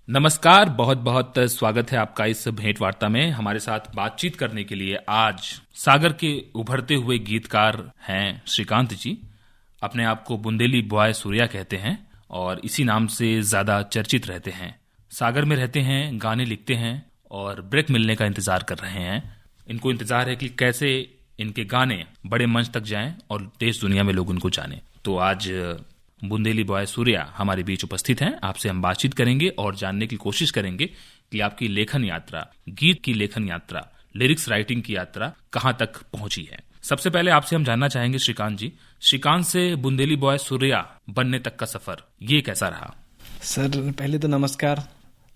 नमस्कार, बहुत बहुत स्वागत है आपका इस भेंट वार्ता में। हमारे साथ बातचीत करने के लिए आज सागर के उभरते हुए गीतकार हैं श्रीकांत जी। अपने आप को बुंदेली बॉय सूर्या कहते हैं और इसी नाम से ज्यादा चर्चित रहते हैं। सागर में रहते हैं, गाने लिखते हैं और ब्रेक मिलने का इंतजार कर रहे हैं। इनको इंतजार है कि कैसे इनके गाने बड़े मंच तक जाएं और देश दुनिया में लोग उनको जाने। तो आज बुंदेली बॉय सूर्या हमारे बीच उपस्थित हैं। आपसे हम बातचीत करेंगे और जानने की कोशिश करेंगे कि आपकी लेखन यात्रा, गीत की लेखन यात्रा, लिरिक्स राइटिंग की यात्रा कहां तक पहुंची है। सबसे पहले आपसे हम जानना चाहेंगे श्रीकांत जी, श्रीकांत से बुंदेली बॉय सूर्या बनने तक का सफर ये कैसा रहा? सर पहले तो नमस्कार।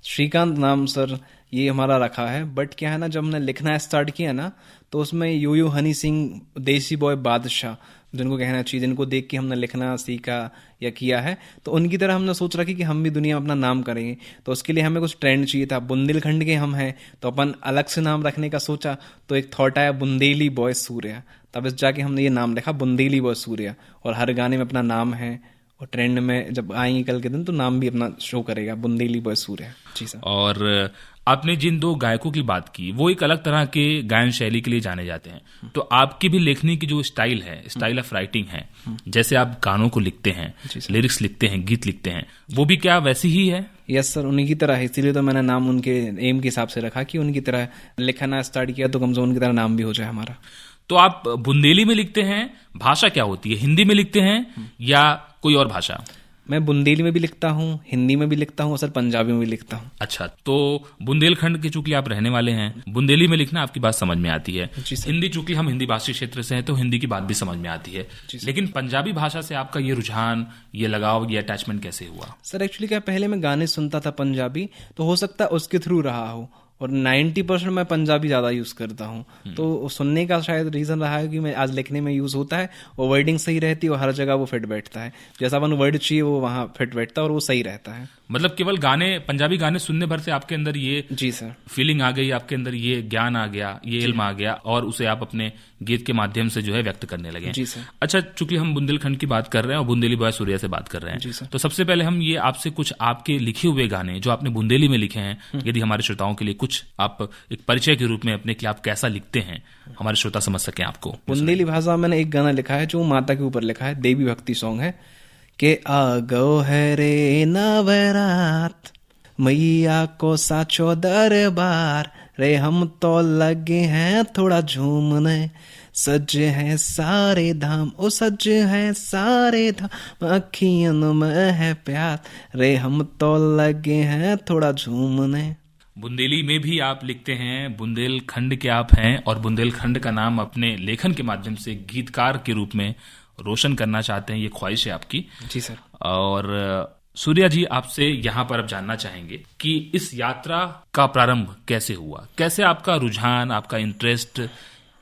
श्रीकांत नाम सर ये हमारा रखा है, बट क्या है ना, जब हमने लिखना स्टार्ट किया ना तो उसमें यूयू हनी सिंह, देसी बॉय बादशाह, जिनको कहना चाहिए, जिनको देख के हमने लिखना सीखा या किया है, तो उनकी तरह हमने सोच रखी कि हम भी दुनिया में अपना नाम करेंगे। तो उसके लिए हमें कुछ ट्रेंड चाहिए था। बुंदेलखंड के हम हैं तो अपन अलग से नाम रखने का सोचा, तो एक थॉट आया बुंदेली बॉय सूर्या। तब इस जाके हमने ये नाम रखा बुंदेली बॉय सूर्या, और हर गाने में अपना नाम है और ट्रेंड में जब आएंगे कल के दिन तो नाम भी अपना शो करेगा, बुंदेली बॉय सूर्या। जी सर। और आपने जिन दो गायकों की बात की वो एक अलग तरह के गायन शैली के लिए जाने जाते हैं, तो आपकी भी लेखनी की जो स्टाइल है, स्टाइल ऑफ राइटिंग है, जैसे आप गानों को लिखते हैं, लिरिक्स लिखते हैं, गीत लिखते हैं, वो भी क्या वैसी ही है? यस सर, उन्हीं की तरह है। इसीलिए तो मैंने नाम उनके एम के हिसाब से रखा कि उनकी तरह लिखना स्टार्ट किया तो कम से कम उनकी तरह नाम भी हो जाए हमारा। तो आप बुंदेली में लिखते हैं, भाषा क्या होती है? हिंदी में लिखते हैं या कोई और भाषा? मैं बुंदेली में भी लिखता हूँ, हिंदी में भी लिखता हूँ और सर पंजाबी में भी लिखता हूँ। अच्छा, तो बुंदेलखंड के चूंकि आप रहने वाले हैं, बुंदेली में लिखना आपकी बात समझ में आती है। हिंदी चूंकि हम हिंदी भाषी क्षेत्र से हैं तो हिंदी की बात भी समझ में आती है, लेकिन पंजाबी भाषा से आपका ये रुझान, ये लगाव, ये अटैचमेंट कैसे हुआ? सर एक्चुअली क्या, पहले मैं गाने सुनता था पंजाबी, तो हो सकता है उसके थ्रू रहा हो, और 90% मैं पंजाबी ज़्यादा यूज़ करता हूँ। तो सुनने का शायद रीज़न रहा है कि मैं आज लिखने में यूज़ होता है और वर्डिंग सही रहती है और हर जगह वो फिट बैठता है। जैसा अपन वर्ड चाहिए वो वहाँ फिट बैठता है और वो सही रहता है। मतलब केवल गाने, पंजाबी गाने सुनने भर से आपके अंदर ये जी सर फीलिंग आ गई, आपके अंदर ये ज्ञान आ गया, ये इल्म आ गया और उसे आप अपने गीत के माध्यम से जो है व्यक्त करने लगे। जी सर। अच्छा, चूंकि हम बुंदेलखंड की बात कर रहे हैं और बुंदेली बॉय सूर्या से बात कर रहे हैं, तो सबसे पहले हम ये आपसे कुछ आपके लिखे हुए गाने जो आपने बुंदेली में लिखे हैं, यदि हमारे श्रोताओं के लिए कुछ आप एक परिचय के रूप में अपने कि आप कैसा लिखते हैं, हमारे श्रोता समझ सकें आपको। बुंदेली भाषा मैंने एक गाना लिखा है जो माता के ऊपर लिखा है, देवी भक्ति सॉन्ग है कि आ गो है रे नवरात, मैया को साचो दरबार रे, हम तो लगे हैं थोड़ा झूमने, सजे हैं सारे धाम, ओ सजे हैं सारे धाम, अखियों में है प्यार रे, हम तो लगे हैं थोड़ा झूमने। बुंदेली में भी आप लिखते हैं, बुंदेलखंड के आप हैं और बुंदेलखंड का नाम अपने लेखन के माध्यम से गीतकार के रूप में रोशन करना चाहते हैं, ये ख्वाहिश है आपकी। जी सर। और सूर्या जी, आपसे यहाँ पर अब जानना चाहेंगे कि इस यात्रा का प्रारंभ कैसे हुआ, कैसे आपका रुझान, आपका इंटरेस्ट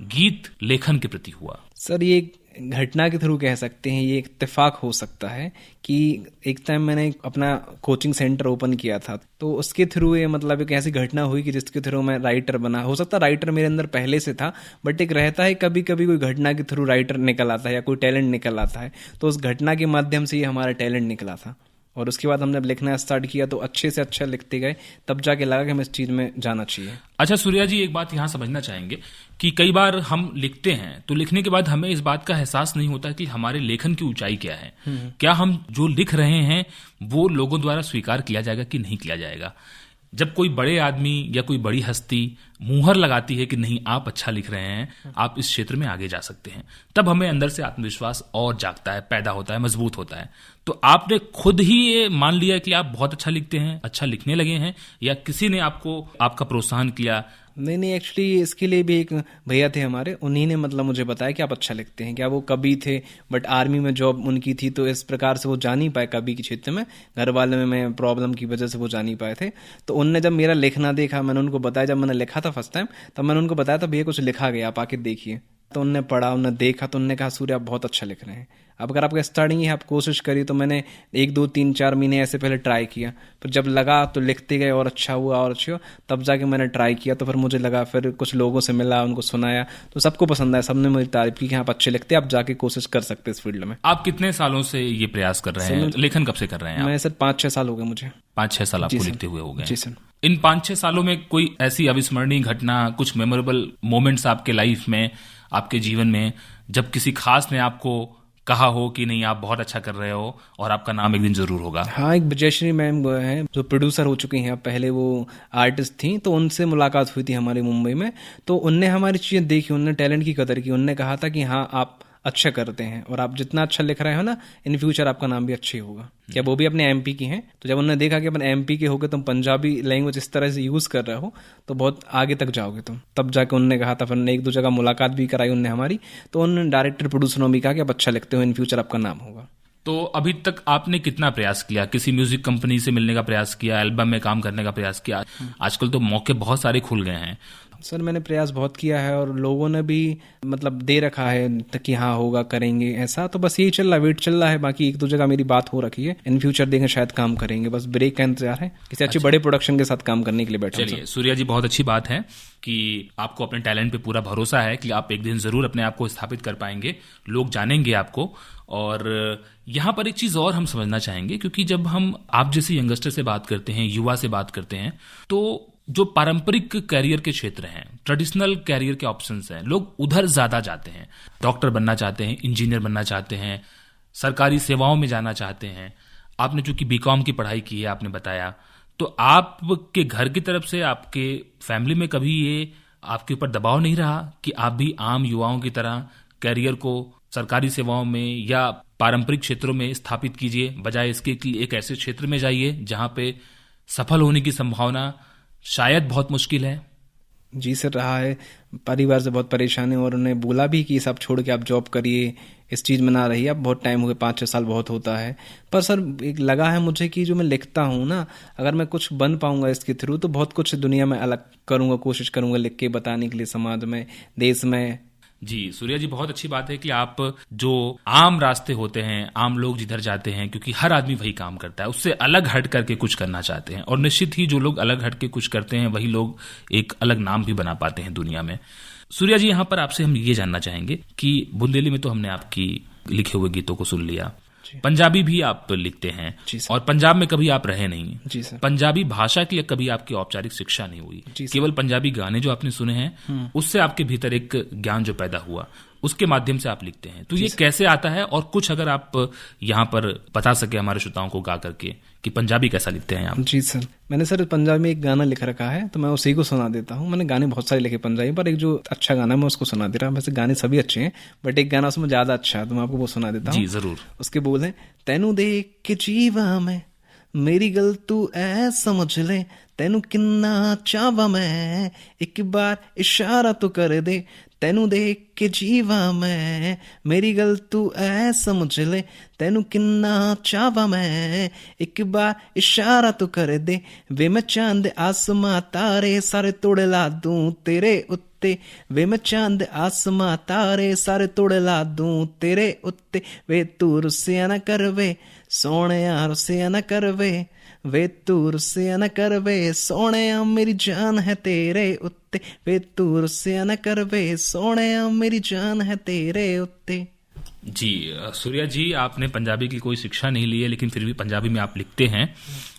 गीत लेखन के प्रति हुआ? सर ये घटना के थ्रू कह सकते हैं, ये एक इत्तेफाक हो सकता है कि एक टाइम मैंने अपना कोचिंग सेंटर ओपन किया था, तो उसके थ्रू ये मतलब एक ऐसी घटना हुई कि जिसके थ्रू मैं राइटर बना। हो सकता है राइटर मेरे अंदर पहले से था, बट एक रहता है कभी कभी कोई घटना के थ्रू राइटर निकल आता है या कोई टैलेंट निकल आता है, तो उस घटना के माध्यम से ये हमारा टैलेंट निकला था। और उसके बाद हमने लिखना स्टार्ट किया तो अच्छे से अच्छा लिखते गए, तब जाके लगा कि हमें इस चीज में जाना चाहिए। अच्छा सूर्या जी, एक बात यहाँ समझना चाहेंगे कि कई बार हम लिखते हैं तो लिखने के बाद हमें इस बात का एहसास नहीं होता कि हमारे लेखन की ऊंचाई क्या है, क्या हम जो लिख रहे हैं वो लोगों द्वारा स्वीकार किया जाएगा कि नहीं किया जाएगा। जब कोई बड़े आदमी या कोई बड़ी हस्ती मुहर लगाती है कि नहीं आप अच्छा लिख रहे हैं, आप इस क्षेत्र में आगे जा सकते हैं, तब हमें अंदर से आत्मविश्वास और जागता है, पैदा होता है, मजबूत होता है। तो आपने खुद ही ये मान लिया कि आप बहुत अच्छा लिखते हैं, अच्छा लिखने लगे हैं, या किसी ने आपको आपका प्रोत्साहन किया? नहीं, एक्चुअली इसके लिए भी एक भैया थे हमारे, उन्हीं ने मतलब मुझे बताया कि आप अच्छा लिखते हैं। क्या वो कवि थे, बट आर्मी में जॉब उनकी थी, तो इस प्रकार से वो जा नहीं पाए कवि के क्षेत्र में, घर वाले में प्रॉब्लम की वजह से वो जा नहीं पाए थे। तो उनने जब मेरा लिखना देखा, मैंने उनको बताया, जब मैंने लिखा था फर्स्ट टाइम, तब मैंने उनको बताया था भैया कुछ लिखा गया, आप आके देखिए। तो उनने पढ़ा, उनने देखा, तो उनने कहा सूर्य आप बहुत अच्छा लिख रहे हैं। अब अगर आपका स्टार्टिंग है, आप कोशिश करी, तो मैंने 1 2 3 4 महीने ऐसे पहले ट्राई किया, फिर जब लगा तो लिखते गए और अच्छा हुआ और अच्छा हुआ, तब जाके मैंने ट्राई किया, तो फिर मुझे लगा, फिर कुछ लोगों से मिला, उनको सुनाया, तो सबको पसंद आया, सबने मेरी तारीफ की कि आप अच्छे लिखते हैं, आप जाके कोशिश कर सकते हैं इस फील्ड में। आप कितने सालों से ये प्रयास कर रहे हैं? लेखन कब से कर रहे हैं आप? मैं सर 5-6 साल हो गए मुझे। 5-6 साल आपको लिखते हुए हो गए? जी सर। इन 5-6 सालों में कोई ऐसी अविस्मरणीय घटना, कुछ मेमोरेबल मोमेंट्स आपके लाइफ में, आपके जीवन में, जब किसी खास ने आपको कहा हो कि नहीं आप बहुत अच्छा कर रहे हो और आपका नाम एक दिन जरूर होगा? हाँ, एक विजयश्री मैम है जो प्रोड्यूसर हो चुकी हैं, पहले वो आर्टिस्ट थी, तो उनसे मुलाकात हुई थी हमारी मुंबई में, तो उनने हमारी चीज़ें देखी, उनने टैलेंट की कदर की, उनने कहा था कि हाँ आप अच्छा करते हैं और आप जितना अच्छा लिख रहे हो ना, इन फ्यूचर आपका नाम भी अच्छे होगा। क्या वो भी अपने एमपी की हैं, तो जब उन्होंने देखा कि अपन एमपी के होगे, तुम पंजाबी लैंग्वेज इस तरह से यूज़ कर रहे हो तो बहुत आगे तक जाओगे तुम, तब जाके उनने कहा था। फिर 1-2 जगह मुलाकात भी कराई उनने हमारी, तो उन्होंने डायरेक्टर प्रोड्यूसरों ने भी कहा कि आप अच्छा लिखते हो, इन फ्यूचर आपका नाम होगा। तो अभी तक आपने कितना प्रयास किया? किसी म्यूजिक कंपनी से मिलने का प्रयास किया, एल्बम में काम करने का प्रयास किया? आजकल तो मौके बहुत सारे खुल गए हैं। सर मैंने प्रयास बहुत किया है और लोगों ने भी मतलब दे रखा है कि हाँ होगा, करेंगे ऐसा, तो बस यही चल रहा है, वेट चल रहा है। बाकी 1-2 जगह मेरी बात हो रखी है, इन फ्यूचर देंगे शायद काम करेंगे, बस ब्रेक का इंतजार है, किसी अच्छे बड़े प्रोडक्शन के साथ काम करने के लिए बैठे। चलिए सूर्या जी, बहुत अच्छी बात है कि आपको अपने टैलेंट पे पूरा भरोसा है कि आप एक दिन जरूर अपने आप को स्थापित कर पाएंगे, लोग जानेंगे आपको। और यहाँ पर एक चीज और हम समझना चाहेंगे, क्योंकि जब हम आप जैसे यंगस्टर से बात करते हैं, युवा से बात करते हैं, तो जो पारंपरिक कैरियर के क्षेत्र हैं, ट्रेडिशनल कैरियर के ऑप्शंस हैं, लोग उधर ज्यादा जाते हैं। डॉक्टर बनना चाहते हैं, इंजीनियर बनना चाहते हैं, सरकारी सेवाओं में जाना चाहते हैं। आपने चूंकि बीकॉम की पढ़ाई की है, आपने बताया, तो आपके घर की तरफ से, आपके फैमिली में कभी ये आपके ऊपर दबाव नहीं रहा कि आप भी आम युवाओं की तरह कैरियर को सरकारी सेवाओं में या पारंपरिक क्षेत्रों में स्थापित कीजिए, बजाय इसके कि एक ऐसे क्षेत्र में जाइए जहां पे सफल होने की संभावना शायद बहुत मुश्किल है? जी सर, रहा है। परिवार से बहुत परेशान है और उन्हें बोला भी कि सब छोड़ के आप जॉब करिए, इस चीज़ में ना रहिए, अब बहुत टाइम हो गया, 5-6 साल बहुत होता है। पर सर एक लगा है मुझे कि जो मैं लिखता हूँ ना, अगर मैं कुछ बन पाऊंगा इसके थ्रू, तो बहुत कुछ दुनिया में अलग करूँगा, कोशिश करूँगा लिख के बताने के लिए समाज में, देश में। जी सूर्या जी, बहुत अच्छी बात है कि आप जो आम रास्ते होते हैं, आम लोग जिधर जाते हैं, क्योंकि हर आदमी वही काम करता है, उससे अलग हट करके कुछ करना चाहते हैं, और निश्चित ही जो लोग अलग हट के कुछ करते हैं वही लोग एक अलग नाम भी बना पाते हैं दुनिया में। सूर्या जी, यहाँ पर आपसे हम ये जानना चाहेंगे कि बुंदेली में तो हमने आपकी लिखे हुए गीतों को सुन लिया, पंजाबी भी आप लिखते हैं, और पंजाब में कभी आप रहे नहीं। जी सर। पंजाबी भाषा की कभी आपकी औपचारिक शिक्षा नहीं हुई, केवल पंजाबी गाने जो आपने सुने हैं उससे आपके भीतर एक ज्ञान जो पैदा हुआ, उसके माध्यम से आप लिखते हैं। तो ये कैसे आता है, और कुछ अगर आप यहाँ पर बता सके हमारे श्रोताओं को गा करके कि पंजाबी कैसा लिखते हैं आप? जी सर, मैंने सर पंजाबी में एक गाना लिख रखा है, तो मैं उसी को सुना देता हूँ। मैंने गाने बहुत सारे लिखे पंजाबी, पर एक जो अच्छा गाना है मैं उसको सुना दे रहा हूँ। वैसे गाने सभी अच्छे हैं, बट एक गाना उसमें ज्यादा अच्छा है, तो मैं आपको वो सुना देता हूँ। जी जरूर। उसके बोल हैं, तैनू देख के जीवा मैं, मेरी गल तू ऐ समझ ले, तैनू किन्ना चावा मैं, एक बार इशारा तो कर दे, तैनू देख के जीवा मैं, मेरी गल तू ऐ समझ ले, तैनू किन्ना चावा मैं, एक बार इशारा तो कर दे, वे मैं चांद आसमां तारे सारे तोड़ ला दूं तेरे उत्ते, वे मैं चांद आसमां तारे सारे तोड़ ला दूं तेरे उत्ते, वे तू रुस्सिया न करवे सोहणिया रुस्सिया न करवे, वे तू रुस्सिया न करवे सोहणिया मेरी जान है तेरे उत्ते, वे तू रुस्सिया न करवे सोहणिया मेरी जान है तेरे उत्ते। जी सूर्या जी, आपने पंजाबी की कोई शिक्षा नहीं ली है, लेकिन फिर भी पंजाबी में आप लिखते हैं,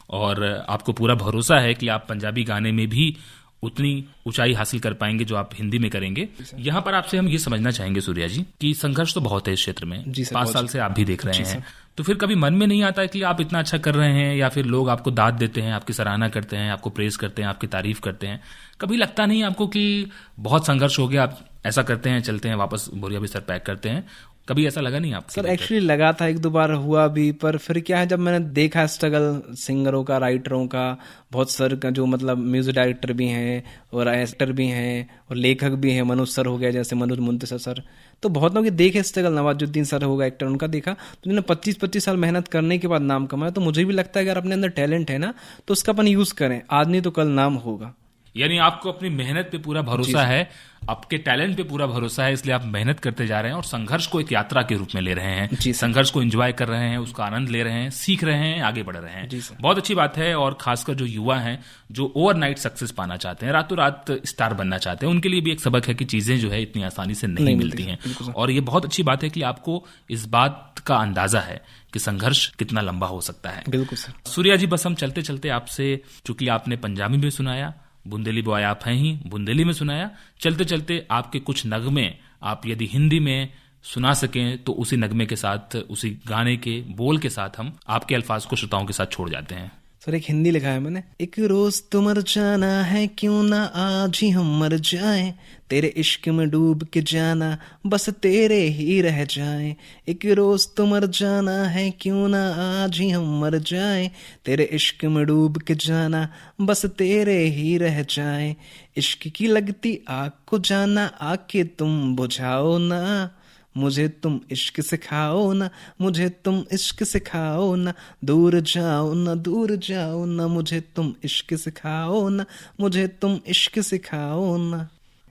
और आपको पूरा भरोसा है कि आप पंजाबी गाने में भी उतनी ऊंचाई हासिल कर पाएंगे जो आप हिंदी में करेंगे। यहाँ पर आपसे हम ये समझना चाहेंगे सूर्या जी कि संघर्ष तो बहुत है इस क्षेत्र में, 5 साल से आप भी देख रहे हैं, तो फिर कभी मन में नहीं आता है कि आप इतना अच्छा कर रहे हैं, या फिर लोग आपको दाद देते हैं, आपकी सराहना करते हैं, आपको प्रेज करते हैं, आपकी तारीफ करते हैं, कभी लगता नहीं आपको कि बहुत संघर्ष हो गया, आप ऐसा करते हैं, चलते हैं, वापस बोरिया बिस्तर पैक करते हैं, कभी ऐसा लगा नहीं आपको? सर एक्चुअली लगा था, 1-2 बार हुआ भी, पर फिर क्या है, जब मैंने देखा स्ट्रगल सिंगरों का, राइटरों का, बहुत सर का जो मतलब म्यूजिक डायरेक्टर भी हैं और एक्टर भी हैं और लेखक भी हैं, मनोज सर हो गया, जैसे मनोज मुंतशिर सर, तो बहुत लोग देखे स्ट्रगल, नवाजुद्दीन सर हो गया एक्टर, उनका देखा, तो उन्होंने 25-25 साल मेहनत करने के बाद नाम कमाया। तो मुझे भी लगता है अगर अपने अंदर टैलेंट है ना, तो उसका अपन यूज़ करें, आज नहीं तो कल नाम होगा। यानी आपको अपनी मेहनत पे पूरा भरोसा है, आपके टैलेंट पे पूरा भरोसा है, इसलिए आप मेहनत करते जा रहे हैं और संघर्ष को एक यात्रा के रूप में ले रहे हैं, संघर्ष को एंजॉय कर रहे हैं, उसका आनंद ले रहे हैं, सीख रहे हैं, आगे बढ़ रहे हैं। बहुत अच्छी बात है। और खासकर जो युवा हैं जो ओवरनाइट सक्सेस पाना चाहते हैं, रातों रात स्टार बनना चाहते हैं, उनके लिए भी एक सबक है कि चीजें जो है इतनी आसानी से नहीं मिलती हैं। और ये बहुत अच्छी बात है कि आपको इस बात का अंदाजा है कि संघर्ष कितना लंबा हो सकता है। बिल्कुल सर। सूर्या जी, बस हम चलते चलते आपसे, चूंकि आपने पंजाबी में सुनाया, बुंदेली बॉय आप हैं ही, बुंदेली में सुनाया, चलते चलते आपके कुछ नगमे आप यदि हिंदी में सुना सकें तो उसी नगमे के साथ, उसी गाने के बोल के साथ हम आपके अल्फाज को श्रोताओं के साथ छोड़ जाते हैं। सर एक हिंदी लिखा है मैंने। एक रोज तो मर जाना है, क्यों ना आज ही हम मर जाएं, तेरे इश्क में डूब के जाना, बस तेरे ही रह जाएं। एक रोज तो मर जाना है, क्यों ना आज ही हम मर जाएं, तेरे इश्क में डूब के जाना, बस तेरे ही रह जाएं। इश्क की लगती आग को जाना, आके तुम बुझाओ ना, मुझे तुम इश्क सिखाओ ना, मुझे तुम इश्क सिखाओ ना, दूर जाओ ना, दूर जाओ ना, मुझे तुम इश्क सिखाओ ना, मुझे तुम इश्क सिखाओ ना।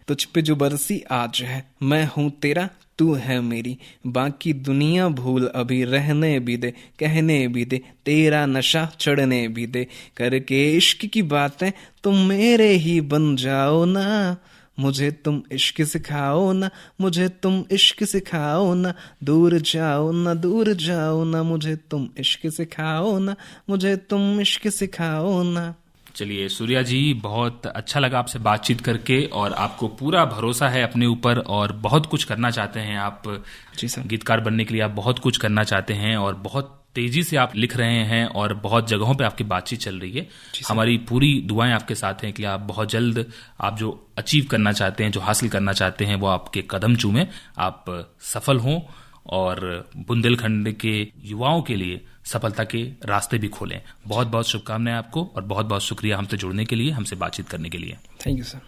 तुझ पे जो बरसी आज है, मैं हूँ तेरा, तू है मेरी, बाकी दुनिया भूल अभी, रहने भी दे, कहने भी दे, तेरा नशा चढ़ने भी दे, करके इश्क की बातें तुम मेरे ही बन जाओ ना, मुझे तुम इश्क सिखाओ ना, मुझे तुम इश्क सिखाओ ना, दूर जाओ ना, दूर जाओ ना, मुझे तुम इश्क सिखाओ ना, मुझे तुम इश्क सिखाओ ना। चलिए सूर्या जी, बहुत अच्छा लगा आपसे बातचीत करके, और आपको पूरा भरोसा है अपने ऊपर और बहुत कुछ करना चाहते हैं आप। जी सर। गीतकार बनने के लिए आप बहुत कुछ करना चाहते हैं और बहुत तेजी से आप लिख रहे हैं और बहुत जगहों पे आपकी बातचीत चल रही है। हमारी पूरी दुआएं आपके साथ हैं कि आप बहुत जल्द आप जो अचीव करना चाहते हैं, जो हासिल करना चाहते हैं, वो आपके कदम चूमे, आप सफल हों और बुंदेलखंड के युवाओं के लिए सफलता के रास्ते भी खोलें। बहुत बहुत शुभकामनाएं आपको और बहुत बहुत शुक्रिया हमसे जुड़ने के लिए, हमसे बातचीत करने के लिए। Thank you sir.